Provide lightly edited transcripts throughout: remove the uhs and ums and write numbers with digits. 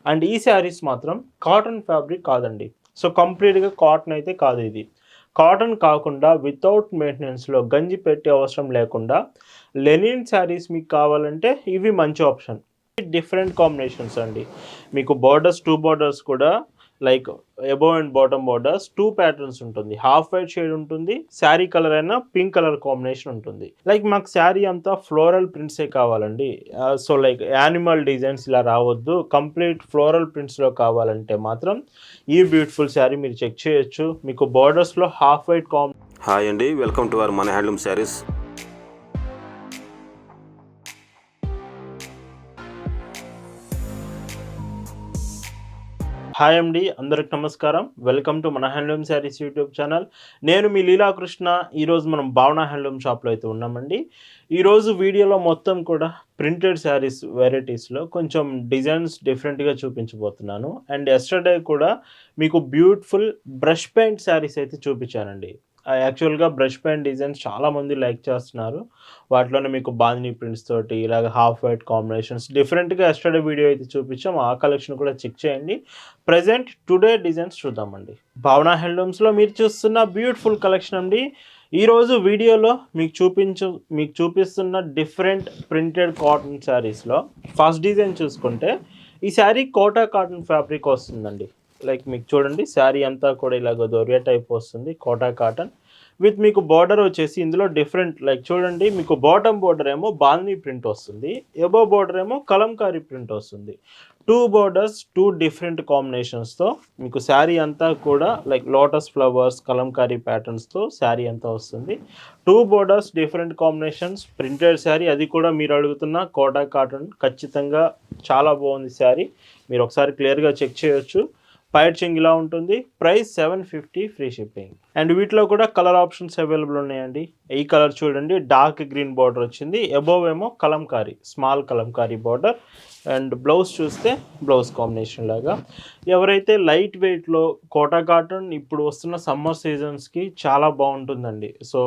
And ఈ శారీస్ మాత్రం cotton fabric కాదండి. సో కంప్లీట్‌గా కాటన్ అయితే కాదు ఇది. కాటన్ కాకుండా వితౌట్ మెయింటెనెన్స్‌లో గంజి పెట్టే అవసరం లేకుండా లెనిన్ శారీస్ మీకు కావాలంటే ఇవి మంచి ఆప్షన్. డిఫరెంట్ కాంబినేషన్స్ అండి. మీకు బోర్డర్స్ 2 బోర్డర్స్ కూడా like above and bottom borders 2 patterns ఉంటుంది. హాఫ్ వైట్ షేడ్ ఉంటుంది. శారీ కలర్ అయినా పింక్ కలర్ కాంబినేషన్ ఉంటుంది. లైక్ మాకు శారీ అంతా ఫ్లోరల్ ప్రింట్సే కావాలండి. సో లైక్ యానిమల్ డిజైన్స్ ఇలా రావద్దు. కంప్లీట్ ఫ్లోరల్ ప్రింట్స్‌లో కావాలంటే మాత్రం ఈ బ్యూటిఫుల్ శారీ మీరు చెక్ చేయొచ్చు. మీకు బోర్డర్స్‌లో హాఫ్ వైట్ హాయ్ అండి, వెల్కమ్ టు అవర్ మన హ్యాండ్లూమ్ శారీస్. హాయ్ అండి, అందరికి నమస్కారం. వెల్కమ్ టు మన హ్యాండ్లూమ్ శారీస్ యూట్యూబ్ ఛానల్. నేను మీ లీలాకృష్ణ. ఈరోజు మనం భావన హ్యాండ్లూమ్ షాప్లో అయితే ఉన్నామండి. ఈరోజు వీడియోలో మొత్తం కూడా ప్రింటెడ్ శారీస్ వెరైటీస్లో కొంచెం డిజైన్స్ డిఫరెంట్గా చూపించబోతున్నాను. అండ్ ఎస్టర్డే కూడా మీకు బ్యూటిఫుల్ బ్రష్ పెయింట్ శారీస్ అయితే చూపించానండి. యాక్చువల్గా బ్రష్ పెయింట్ డిజైన్స్ చాలామంది లైక్ చేస్తున్నారు. వాటిలోనే మీకు బాందినీ ప్రింట్స్ తోటి ఇలాగ హాఫ్ వైట్ కాంబినేషన్స్ డిఫరెంట్గా ఎస్టర్డే వీడియో అయితే చూపించాం. ఆ కలెక్షన్ కూడా చెక్ చేయండి. ప్రజెంట్ టుడే డిజైన్స్ చూద్దామండి. భావన హ్యాండ్లూమ్స్లో మీరు చూస్తున్న బ్యూటిఫుల్ కలెక్షన్ అండి. ఈరోజు వీడియోలో మీకు చూపిస్తున్న డిఫరెంట్ ప్రింటెడ్ కాటన్ శారీస్లో ఫస్ట్ డిజైన్ చూసుకుంటే ఈ శారీ కోటా కాటన్ ఫ్యాబ్రిక్ వస్తుందండి. లైక్ మీకు చూడండి, శారీ అంతా కూడా ఇలాగ దొరియా టైప్ వస్తుంది. కోటా కాటన్ విత్ మీకు బార్డర్ వచ్చేసి ఇందులో డిఫరెంట్ లైక్ చూడండి, మీకు బాటమ్ బార్డర్ ఏమో బాందినీ ప్రింట్ వస్తుంది. ఎబో బార్డర్ ఏమో కలంకారీ ప్రింట్ వస్తుంది. 2 బోర్డర్స్ 2 డిఫరెంట్ కాంబినేషన్స్తో మీకు శారీ అంతా కూడా లైక్ లోటస్ ఫ్లవర్స్ కలంకారీ ప్యాటర్న్స్తో శారీ అంతా వస్తుంది. 2 borders different combinations printed sari, అది కూడా మీరు అడుగుతున్న కోటా కాటన్. ఖచ్చితంగా చాలా బాగుంది శారీ. మీరు ఒకసారి క్లియర్గా చెక్ చేయొచ్చు. పైచింగ్ ఇలా ఉంటుంది. Price 750 free shipping. అండ్ వీటిలో కూడా కలర్ ఆప్షన్స్ అవైలబుల్ ఉన్నాయండి. ఈ కలర్ చూడండి, డార్క్ గ్రీన్ బార్డర్ వచ్చింది. అబోవ్ ఏమో Kalamkari small Kalamkari border. And blouse చూస్తే బ్లౌజ్ కాంబినేషన్ లాగా. ఎవరైతే లైట్ వెయిట్లో కోటా కాటన్ ఇప్పుడు వస్తున్న సమ్మర్ సీజన్స్కి చాలా బాగుంటుందండి. సో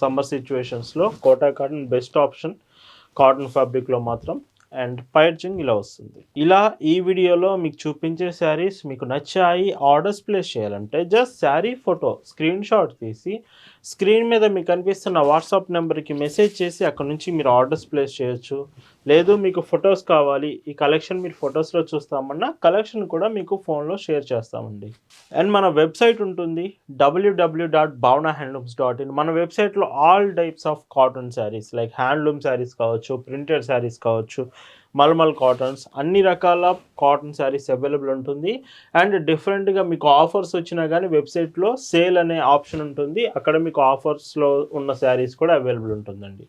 సమ్మర్ సిచ్యువేషన్స్లో Kota cotton best option cotton ఫ్యాబ్రిక్లో మాత్రం. అండ్ పైచింగ్ ఇలా వస్తుంది. ఇలా ఈ వీడియోలో మీకు చూపించే శారీస్ మీకు నచ్చాయి, ఆర్డర్స్ ప్లేస్ చేయాలంటే just sari photo screen shot తీసి స్క్రీన్ మీద మీకు కనిపిస్తున్న వాట్సాప్ నెంబర్కి మెసేజ్ చేసి అక్కడ నుంచి మీరు ఆర్డర్స్ ప్లేస్ చేయొచ్చు. లేదు మీకు ఫొటోస్ కావాలి, ఈ కలెక్షన్ మీరు ఫొటోస్లో చూస్తామన్నా కలెక్షన్ కూడా మీకు ఫోన్లో షేర్ చేస్తామండి. అండ్ మన వెబ్సైట్ ఉంటుంది www.bhavnahandlooms.in. మన వెబ్సైట్లో all types of cotton saris like handloom saris కావచ్చు, ప్రింటెడ్ శారీస్ కావచ్చు, మల్మల్ కాటన్స్, అన్ని రకాల కాటన్ శారీస్ అవైలబుల్ ఉంటుంది. అండ్ డిఫరెంట్గా మీకు ఆఫర్స్ వచ్చినా కానీ వెబ్సైట్లో సేల్ అనే ఆప్షన్ ఉంటుంది. అక్కడ మీకు ఆఫర్స్లో ఉన్న శారీస్ కూడా అవైలబుల్ ఉంటుందండి.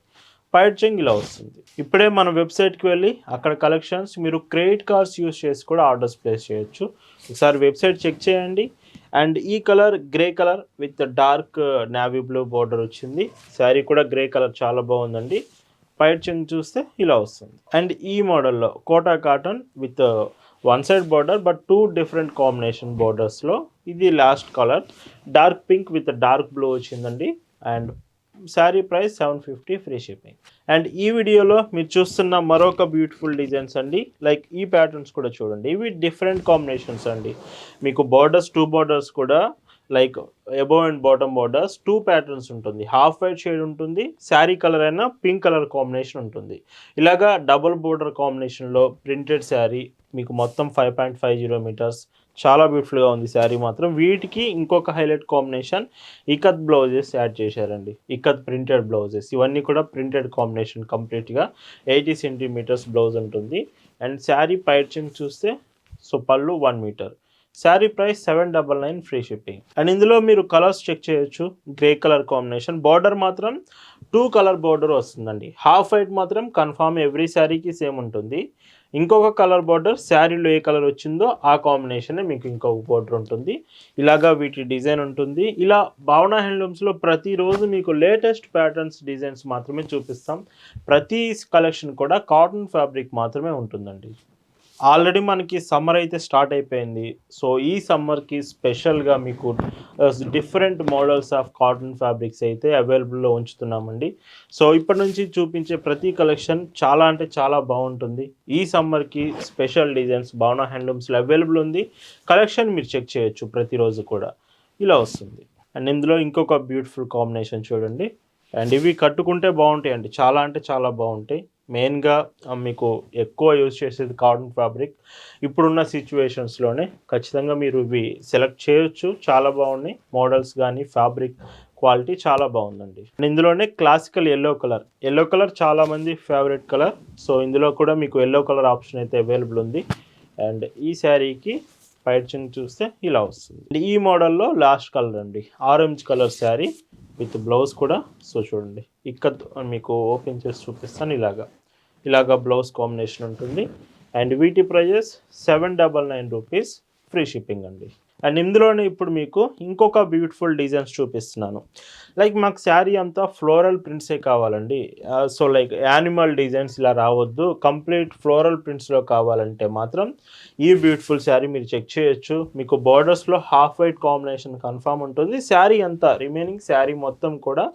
పైచింగ్ ఇలా వస్తుంది. ఇప్పుడే మన వెబ్సైట్కి వెళ్ళి అక్కడ కలెక్షన్స్ మీరు క్రెడిట్ కార్డ్స్ యూస్ చేసి కూడా ఆర్డర్స్ ప్లేస్ చేయొచ్చు. ఒకసారి వెబ్సైట్ చెక్ చేయండి. అండ్ ఈ colour grey colour with dark navy blue border వచ్చింది. శారీ కూడా గ్రే కలర్ చాలా బాగుందండి. పైచింగ్ చూస్తే ఇలా వస్తుంది. అండ్ ఈ మోడల్లో Kota cotton with one side border but 2 different combination బార్డర్స్లో ఇది last colour dark pink with dark blue వచ్చిందండి. And sari price 750 free shipping. And ఈ వీడియోలో మీరు చూస్తున్న మరొక బ్యూటిఫుల్ డిజైన్స్ అండి. లైక్ ఈ ప్యాటర్న్స్ కూడా చూడండి, ఇవి డిఫరెంట్ కాంబినేషన్స్ అండి. మీకు బార్డర్స్ 2 బార్డర్స్ కూడా like above and bottom borders 2 patterns ఉంటుంది. హాఫ్ వైట్ షేడ్ ఉంటుంది. శారీ కలర్ అయినా పింక్ కలర్ కాంబినేషన్ ఉంటుంది. ఇలాగా డబుల్ బోర్డర్ కాంబినేషన్లో ప్రింటెడ్ శారీ మీకు మొత్తం 5.50 మీటర్స్. చాలా బ్యూటిఫుల్గా ఉంది శారీ మాత్రం. వీటికి ఇంకొక highlight combination ikat blouses add చేశారండి. ఇకత్ ప్రింటెడ్ బ్లౌజెస్, ఇవన్నీ కూడా ప్రింటెడ్ కాంబినేషన్ కంప్లీట్గా 80 సెంటీమీటర్స్ బ్లౌజ్ ఉంటుంది. అండ్ శారీ పైచింగ్ చూస్తే సో పళ్ళు 1 metre. Sari price 799 free shipping. And ఇందులో మీరు కలర్స్ చెక్ చేయొచ్చు. గ్రే కలర్ కాంబినేషన్, బార్డర్ మాత్రం 2 కలర్ బార్డర్ వస్తుందండి. హాఫ్ వైట్ మాత్రం కన్ఫామ్ ఎవ్రీ శారీకి సేమ్ ఉంటుంది. ఇంకొక కలర్ బార్డర్ శారీలో ఏ కలర్ వచ్చిందో ఆ కాంబినేషనే మీకు ఇంకొక బార్డర్ ఉంటుంది. ఇలాగా వీటి డిజైన్ ఉంటుంది. ఇలా భావన హ్యాండ్లూమ్స్లో ప్రతిరోజు మీకు లేటెస్ట్ ప్యాటర్న్స్ డిజైన్స్ మాత్రమే చూపిస్తాం. ప్రతి కలెక్షన్ కూడా కాటన్ ఫ్యాబ్రిక్ మాత్రమే ఉంటుందండి. ఆల్రెడీ మనకి సమ్మర్ అయితే స్టార్ట్ అయిపోయింది. సో, ఈ సమ్మర్‌కి స్పెషల్‌గా మీకు different models of cotton fabrics అయితే అవైలబుల్‌లో ఉంచుతున్నామండి. సో, ఇప్పటి నుంచి చూపించే ప్రతి కలెక్షన్ చాలా అంటే చాలా బావుంటుంది. ఈ సమ్మర్‌కి స్పెషల్ డిజైన్స్ భావన హ్యాండ్లూమ్స్‌లో అవైలబుల్ ఉంది. కలెక్షన్ మీరు చెక్ చేయొచ్చు ప్రతిరోజు కూడా. ఇలా వస్తుంది. అండ్ ఇందులో ఇంకొక బ్యూటిఫుల్ కాంబినేషన్ చూడండి. అండ్ ఇవి కట్టుకుంటే బావుంటాయండి. చాలా అంటే చాలా బావుంటాయి. మెయిన్‌గా మీకు ఎక్కువ యూజ్ చేసేది కాటన్ ఫ్యాబ్రిక్. ఇప్పుడున్న సిట్యుయేషన్స్‌లోనే ఖచ్చితంగా మీరు ఇవి సెలెక్ట్ చేయొచ్చు. చాలా బాగున్నాయి. మోడల్స్ గానీ, ఫ్యాబ్రిక్ క్వాలిటీ చాలా బాగుందండి. ఇందులోనే classical yellow colour. Yellow colour చాలామంది ఫేవరెట్ కలర్. సో, ఇందులో కూడా మీకు యెల్లో కలర్ ఆప్షన్ అయితే అవైలబుల్ ఉంది. అండ్ ఈ శారీకి పైచింగ్ చూస్తే ఇలా వస్తుంది. ఈ మోడల్‌లో లాస్ట్ కలర్ అండి. Orange colour sari with blouse కూడా. సో, చూడండి ఇక్కడ మీకు ఓపెన్ చేసి చూపిస్తాను. ఇలాగా బ్లౌజ్ కాంబినేషన్ ఉంటుంది. అండ్ వీటి ప్రైజెస్ 799 రూపీస్, ఫ్రీ షిప్పింగ్ అండి. అండ్ ఇందులోనే ఇప్పుడు మీకు ఇంకొక బ్యూటిఫుల్ డిజైన్స్ చూపిస్తున్నాను. లైక్ మాకు శారీ అంతా ఫ్లోరల్ ప్రింట్సే కావాలండి. సో, లైక్ యానిమల్ డిజైన్స్ ఇలా రావద్దు, కంప్లీట్ ఫ్లోరల్ ప్రింట్స్లో కావాలంటే మాత్రం ఈ బ్యూటిఫుల్ శారీ మీరు చెక్ చేయొచ్చు. మీకు బార్డర్స్లో హాఫ్ వైట్ కాంబినేషన్ కన్ఫామ్ ఉంటుంది. శారీ అంతా రిమైనింగ్ శారీ మొత్తం కూడా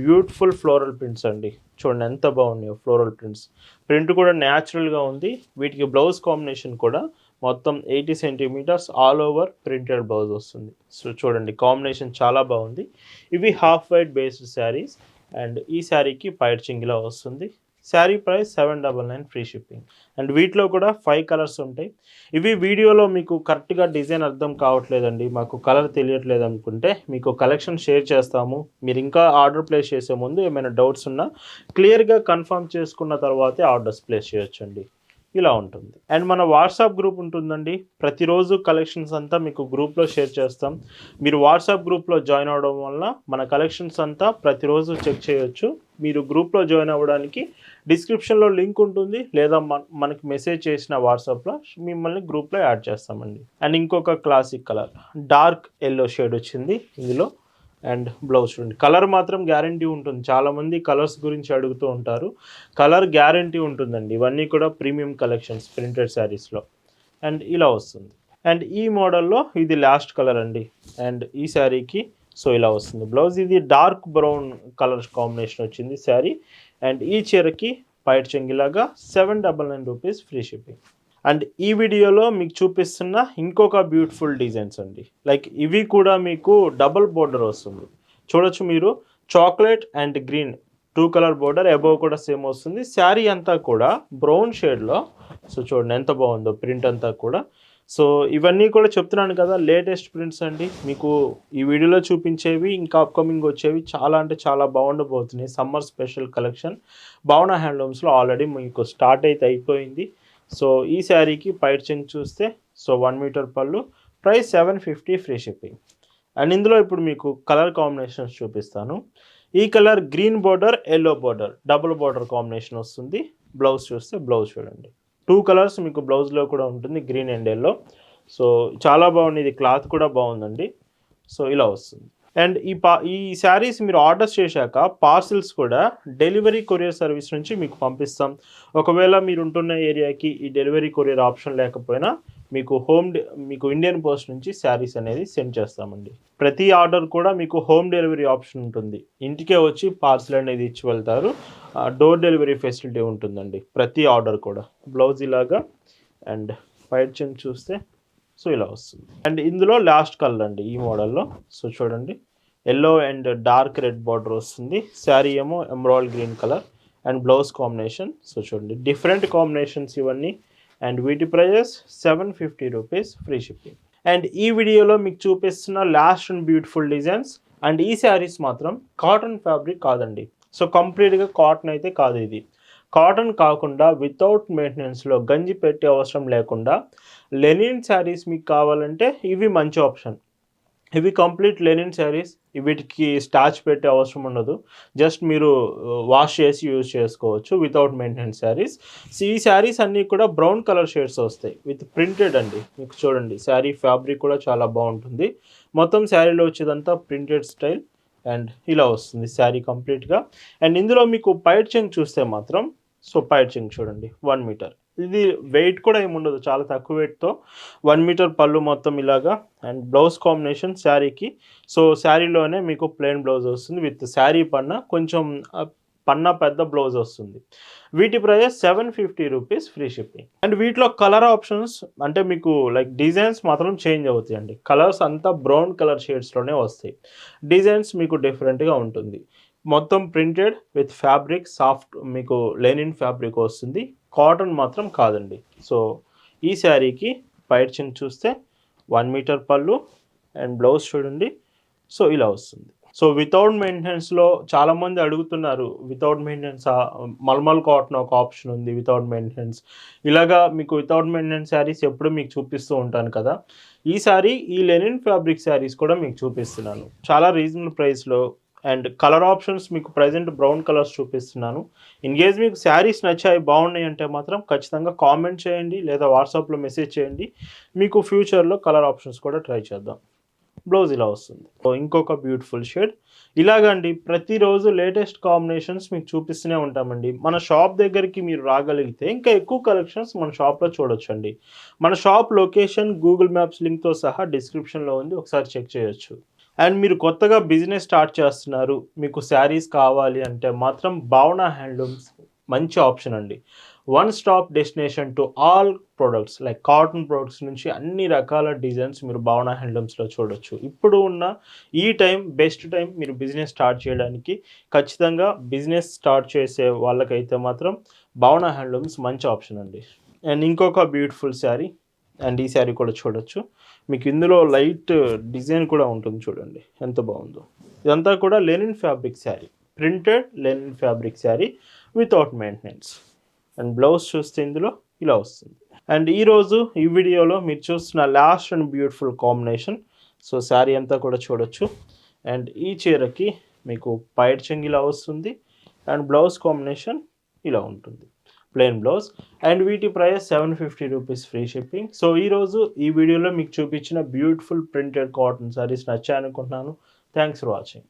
బ్యూటిఫుల్ ఫ్లోరల్ ప్రింట్స్ అండి. చూడండి ఎంత బాగున్నాయో ఫ్లోరల్ ప్రింట్స్. ప్రింట్ కూడా న్యాచురల్గా ఉంది. వీటికి బ్లౌజ్ కాంబినేషన్ కూడా మొత్తం 80 centimetres all over printed blouse వస్తుంది. సో, చూడండి కాంబినేషన్ చాలా బాగుంది. ఇవి half white based saris. And ఈ శారీకి పైచింగ్ ఇలా వస్తుంది. Sari price 799, free shipping. And వీటిలో కూడా 5 కలర్స్ ఉంటాయి. ఇవి వీడియోలో మీకు కరెక్ట్గా డిజైన్ అర్థం కావట్లేదండి, మాకు కలర్ తెలియట్లేదు అనుకుంటే మీకు కలెక్షన్ షేర్ చేస్తాము. మీరు ఇంకా ఆర్డర్ ప్లేస్ చేసే ముందు ఏమైనా డౌట్స్ ఉన్నా క్లియర్గా కన్ఫర్మ్ చేసుకున్న తర్వాతే ఆర్డర్స్ ప్లేస్ చేయొచ్చండి. ఇలా ఉంటుంది. అండ్ మన వాట్సాప్ గ్రూప్ ఉంటుందండి. ప్రతిరోజు కలెక్షన్స్ అంతా మీకు గ్రూప్లో షేర్ చేస్తాం. మీరు వాట్సాప్ గ్రూప్లో జాయిన్ అవ్వడం వల్ల మన కలెక్షన్స్ అంతా ప్రతిరోజు చెక్ చేయొచ్చు. మీరు గ్రూప్లో జాయిన్ అవ్వడానికి డిస్క్రిప్షన్లో లింక్ ఉంటుంది, లేదా మనకి మెసేజ్ చేసిన వాట్సాప్లో మిమ్మల్ని గ్రూప్లో యాడ్ చేస్తామండి. అండ్ ఇంకొక classic colour dark yellow shade వచ్చింది ఇందులో. అండ్ బ్లౌజ్ చూడండి. కలర్ మాత్రం గ్యారంటీ ఉంటుంది. చాలామంది కలర్స్ గురించి అడుగుతూ ఉంటారు. కలర్ గ్యారంటీ ఉంటుందండి. ఇవన్నీ కూడా ప్రీమియం కలెక్షన్స్ ప్రింటెడ్ శారీస్లో. అండ్ ఇలా వస్తుంది. అండ్ ఈ మోడల్లో ఇది లాస్ట్ కలర్ అండి. అండ్ ఈ శారీకి సో ఇలా వస్తుంది బ్లౌజ్. ఇది డార్క్ బ్రౌన్ కలర్ కాంబినేషన్ వచ్చింది శారీ. అండ్ ఈ చీరకి పైట్ చెంగిలాగా 799 రూపీస్, ఫ్రీ షిప్పింగ్. అండ్ ఈ వీడియోలో మీకు చూపిస్తున్న ఇంకొక బ్యూటిఫుల్ డిజైన్స్ అండి. లైక్ ఇవి కూడా మీకు డబుల్ బోర్డర్ వస్తుంది. చూడొచ్చు మీరు, chocolate and green 2 colour border, above కూడా సేమ్ వస్తుంది. శారీ అంతా కూడా బ్రౌన్ షేడ్లో. సో, చూడండి ఎంత బాగుందో ప్రింట్ అంతా కూడా. సో, ఇవన్నీ కూడా చెప్తున్నాను కదా లేటెస్ట్ ప్రింట్స్ అండి. మీకు ఈ వీడియోలో చూపించేవి ఇంకా అప్కమింగ్ వచ్చేవి చాలా అంటే చాలా బాగుండబోతున్నాయి. సమ్మర్ స్పెషల్ కలెక్షన్ భావన హ్యాండ్లూమ్స్లో ఆల్రెడీ మీకు స్టార్ట్ అయితే అయిపోయింది. సో, ఈ శారీకి పైచింగ్ చూస్తే సో 1 మీటర్ పళ్ళు, ప్రైస్ 750, ఫ్రీ షిప్పింగ్. అండ్ ఇందులో ఇప్పుడు మీకు కలర్ కాంబినేషన్స్ చూపిస్తాను. ఈ colour green border, yellow border, double border combination వస్తుంది. బ్లౌజ్ చూస్తే బ్లౌజ్ చూడండి 2 కలర్స్ మీకు బ్లౌజ్లో కూడా ఉంటుంది, గ్రీన్ అండ్ ఎల్లో. సో, చాలా బాగుంది. ఇది క్లాత్ కూడా బాగుందండి. సో, ఇలా వస్తుంది. అండ్ ఈ శారీస్ మీరు ఆర్డర్స్ చేశాక పార్సిల్స్ కూడా డెలివరీ కొరియర్ సర్వీస్ నుంచి మీకు పంపిస్తాం. ఒకవేళ మీరు ఉంటున్న ఏరియాకి ఈ డెలివరీ కొరియర్ ఆప్షన్ లేకపోయినా మీకు ఇండియన్ పోస్ట్ నుంచి శారీస్ అనేది సెండ్ చేస్తామండి. ప్రతి ఆర్డర్ కూడా మీకు హోమ్ డెలివరీ ఆప్షన్ ఉంటుంది. ఇంటికే వచ్చి పార్సిల్ అనేది ఇచ్చి వెళ్తారు. డోర్ డెలివరీ ఫెసిలిటీ ఉంటుందండి ప్రతి ఆర్డర్ కూడా. బ్లౌజ్ ఇలాగా. అండ్ పైచింగ్ చూస్తే సో ఇలా వస్తుంది. అండ్ ఇందులో లాస్ట్ కలర్ అండి ఈ మోడల్లో. సో, చూడండి yellow and dark red border వస్తుంది. శారీ ఏమో emerald green colour and blouse combination. So, చూడండి డిఫరెంట్ కాంబినేషన్స్ ఇవన్నీ. అండ్ వీటి prices 750 rupees, free shipping. And ఈ వీడియోలో మీకు చూపిస్తున్న last and beautiful designs. And ఈ శారీస్ మాత్రం కాటన్ ఫ్యాబ్రిక్ కాదండి. సో, కంప్లీట్గా కాటన్ అయితే కాదు ఇది. కాటన్ కాకుండా వితౌట్ మెయింటెనెన్స్లో గంజి పెట్టే అవసరం లేకుండా లెనిన్ శారీస్ మీకు కావాలంటే ఇవి మంచి ఆప్షన్. ఇవి కంప్లీట్ లెనిన్ శారీస్. వీటికి స్టార్చ్ పెట్టే అవసరం ఉండదు. జస్ట్ మీరు వాష్ చేసి యూజ్ చేసుకోవచ్చు వితౌట్ మెయింటెనెన్స్ శారీస్. ఈ శారీస్ అన్నీ కూడా బ్రౌన్ కలర్ షేడ్స్ వస్తాయి విత్ ప్రింటెడ్ అండి. మీకు చూడండి శారీ ఫ్యాబ్రిక్ కూడా చాలా బాగుంటుంది. మొత్తం శారీలో వచ్చేదంతా ప్రింటెడ్ స్టైల్. అండ్ ఇలా వస్తుంది శారీ కంప్లీట్గా. అండ్ ఇందులో మీకు పైచింగ్ చూస్తే మాత్రం సో పైచింగ్ చూడండి 1 మీటర్. ఇది వెయిట్ కూడా ఏమి ఉండదు, చాలా తక్కువ వెయిట్తో 1 మీటర్ పళ్ళు మొత్తం ఇలాగా. అండ్ బ్లౌజ్ కాంబినేషన్ శారీకి, సో శారీలోనే మీకు ప్లెయిన్ బ్లౌజ్ వస్తుంది విత్ శారీ పన్న, కొంచెం పన్న పెద్ద బ్లౌజ్ వస్తుంది. వీటి price 750 rupees, free shipping. And వీటిలో కలర్ ఆప్షన్స్ అంటే మీకు లైక్ డిజైన్స్ మాత్రం చేంజ్ అవుతాయండి. కలర్స్ అంతా బ్రౌన్ కలర్ షేడ్స్లోనే వస్తాయి, డిజైన్స్ మీకు డిఫరెంట్గా ఉంటుంది. మొత్తం ప్రింటెడ్ విత్ ఫ్యాబ్రిక్, సాఫ్ట్ మీకు లెనిన్ ఫ్యాబ్రిక్ వస్తుంది, కాటన్ మాత్రం కాదండి. సో ఈ శారీకి పైచింగ్ చూస్తే 1 మీటర్ పళ్ళు అండ్ బ్లౌజ్ చూడండి, సో ఇలా వస్తుంది. సో వితౌట్ మెయింటెనెన్స్లో చాలామంది అడుగుతున్నారు, వితౌట్ మెయింటెనెన్స్ మల్మల్ కాటన్ ఒక ఆప్షన్ ఉంది వితౌట్ మెయింటెనెన్స్. ఇలాగా మీకు వితౌట్ మెయింటెనెన్స్ శారీస్ ఎప్పుడు మీకు చూపిస్తూ ఉంటాను కదా, ఈసారి ఈ లెనిన్ ఫ్యాబ్రిక్ శారీస్ కూడా మీకు చూపిస్తున్నాను చాలా రీజనబుల్ ప్రైస్లో. అండ్ కలర్ ఆప్షన్స్ మీకు ప్రజెంట్ బ్రౌన్ కలర్స్ చూపిస్తున్నాను. ఇన్ కేస్ మీకు శారీస్ నచ్చాయి, బాగున్నాయి అంటే మాత్రం ఖచ్చితంగా కామెంట్ చేయండి లేదా వాట్సాప్లో మెసేజ్ చేయండి, మీకు ఫ్యూచర్లో కలర్ ఆప్షన్స్ కూడా ట్రై చేద్దాం. బ్లౌజ్ ఇలా వస్తుంది. సో ఇంకొక బ్యూటిఫుల్ షేడ్ ఇలాగండి. ప్రతిరోజు లేటెస్ట్ కాంబినేషన్స్ మీకు చూపిస్తూనే ఉంటామండి. మన షాప్ దగ్గరికి మీరు రాగలిగితే ఇంకా ఎక్కువ కలెక్షన్స్ మన షాప్లో చూడొచ్చండి. మన షాప్ లొకేషన్ గూగుల్ మ్యాప్స్ లింక్తో సహా డిస్క్రిప్షన్లో ఉంది, ఒకసారి చెక్ చేయొచ్చు. అండ్ మీరు కొత్తగా బిజినెస్ స్టార్ట్ చేస్తున్నారు, మీకు శారీస్ కావాలి అంటే మాత్రం భావన హ్యాండ్లూమ్స్ మంచి ఆప్షన్ అండి. One stop destination to all products like cotton products నుంచి అన్ని రకాల డిజైన్స్ మీరు భావన హ్యాండ్లూమ్స్లో చూడొచ్చు. ఇప్పుడు ఉన్న ఈ టైం బెస్ట్ టైం మీరు బిజినెస్ స్టార్ట్ చేయడానికి. ఖచ్చితంగా బిజినెస్ స్టార్ట్ చేసే వాళ్ళకైతే మాత్రం భావన హ్యాండ్లూమ్స్ మంచి ఆప్షన్ అండి. అండ్ ఇంకొక బ్యూటిఫుల్ శారీ, అండ్ ఈ శారీ కూడా చూడొచ్చు. మీకు ఇందులో లైట్ డిజైన్ కూడా ఉంటుంది, చూడండి ఎంత బాగుందో. ఇదంతా కూడా linen fabric sari, printed linen fabric sari without maintenance. And blouse చూస్తే ఇందులో ఇలా వస్తుంది. అండ్ ఈరోజు ఈ వీడియోలో మీరు చూస్తున్న last and beautiful combination. So sari అంతా కూడా చూడొచ్చు. అండ్ ఈ చీరకి మీకు పైడ్ చెంగ్ ఇలా వస్తుంది అండ్ బ్లౌజ్ కాంబినేషన్ ఇలా ఉంటుంది, ప్లెయిన్ బ్లౌజ్. అండ్ వీటి price 750 rupees, free shipping. So ఈరోజు ఈ వీడియోలో మీకు చూపించిన బ్యూటిఫుల్ ప్రింటెడ్ కాటన్ శారీస్ నచ్చాయనుకుంటున్నాను. Thanks for watching.